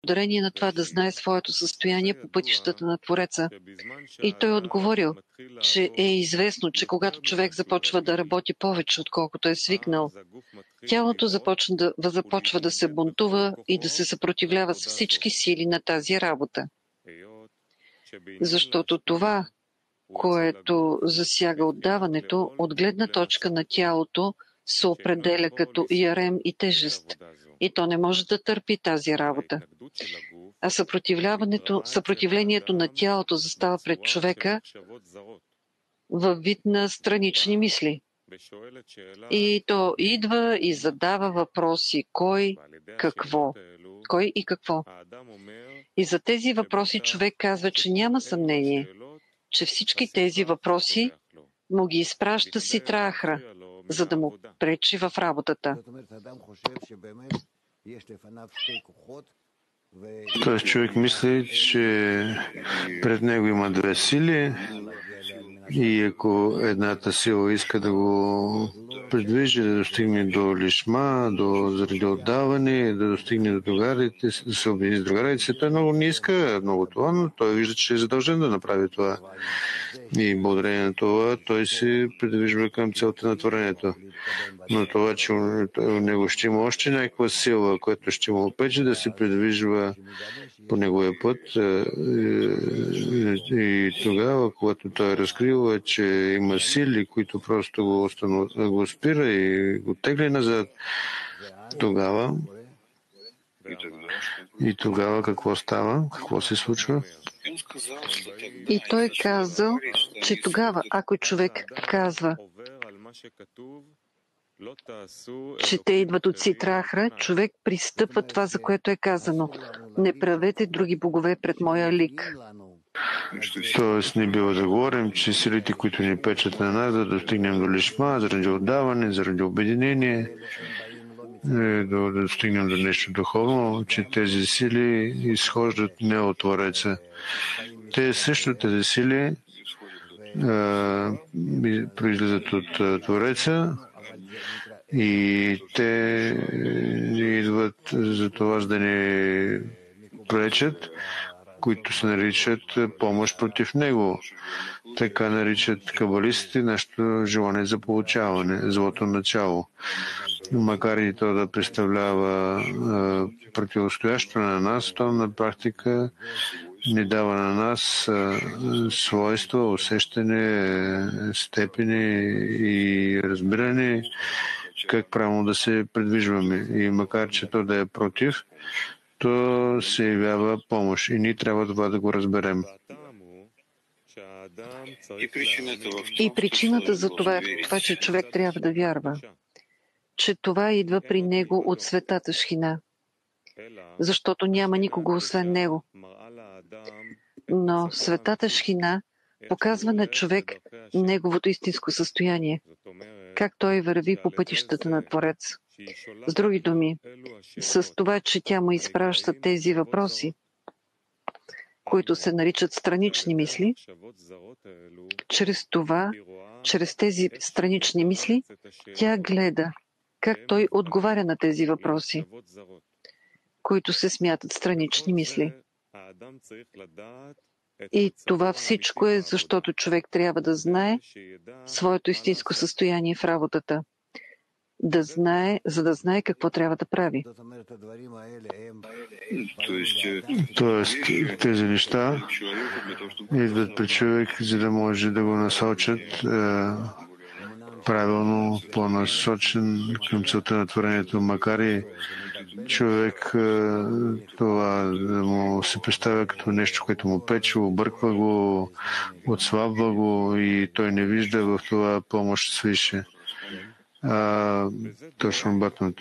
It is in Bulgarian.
благодарение на това да знае своето състояние по пътищата на Твореца. И той отговорил, че е известно, че когато човек започва да работи повече, отколкото е свикнал, тялото започва да се бунтува и да се съпротивлява с всички сили на тази работа. Защото това, което засяга отдаването, от гледна точка на тялото, се определя като ярем и тежест, и то не може да търпи тази работа. А съпротивлението на тялото застава пред човека във вид на странични мисли. И то идва и задава въпроси кой и какво. И за тези въпроси човек казва, че няма съмнение, че всички тези въпроси му ги изпраща Ситра Ахра, за да му пречи в работата. Тоест човек мисли, че пред него има две сили и ако едната сила иска да го придвижи, да достигне до лишма, заради отдаване, да достигне до другарите, да се обедини с другарите, той много не иска много това, но той вижда, че е задължен да направи това. И благодарение на това той се придвижва към целта на творението. Но това, че у него ще има още някаква сила, която ще му опече да се придвижва по неговия път. И тогава, когато той разкрива, че има сили, които просто го спира и го тегли назад, тогава какво става? Какво се случва? И той казал, че тогава, ако човек казва, че те идват от Ситра Ахра, човек пристъпва това, за което е казано. Не правете други богове пред моя лик. Тоест не бива да говорим, че силите, които ни печат на нас, да достигнем до лишма, заради отдаване, заради обединение, да достигнем до нещо духовно, че тези сили изхождат не от Твореца. Тези сили произлизат от Твореца и те идват за това, за да ни пречат, които се наричат помощ против него. Така наричат кабалистите нашето желание за получаване, злото начало. Макар и то да представлява противостоящо на нас, то на практика ни дава на нас свойства, усещане, степени и разбиране как правилно да се придвижваме. И макар че то да е против, то се явява помощ. И ние трябва това да го разберем. И причината за това е в това, че човек трябва да вярва, че това идва при него от светата Шхина, защото няма никого освен него. Но светата Шхина показва на човек неговото истинско състояние, как той върви по пътищата на Творец. С други думи, с това, че тя му изпраща тези въпроси, които се наричат странични мисли, чрез тези странични мисли, тя гледа как той отговаря на тези въпроси, които се смятат странични мисли. И това всичко е, защото човек трябва да знае своето истинско състояние в работата, за да знае какво трябва да прави. Тоест, тези неща идват при човек, за да може да го насочат правилно, по-насочен към целта на творението, макар и човек това да му се представя като нещо, което му пече, обърква го, отслабва го и той не вижда в това помощ свише. Точно обратното.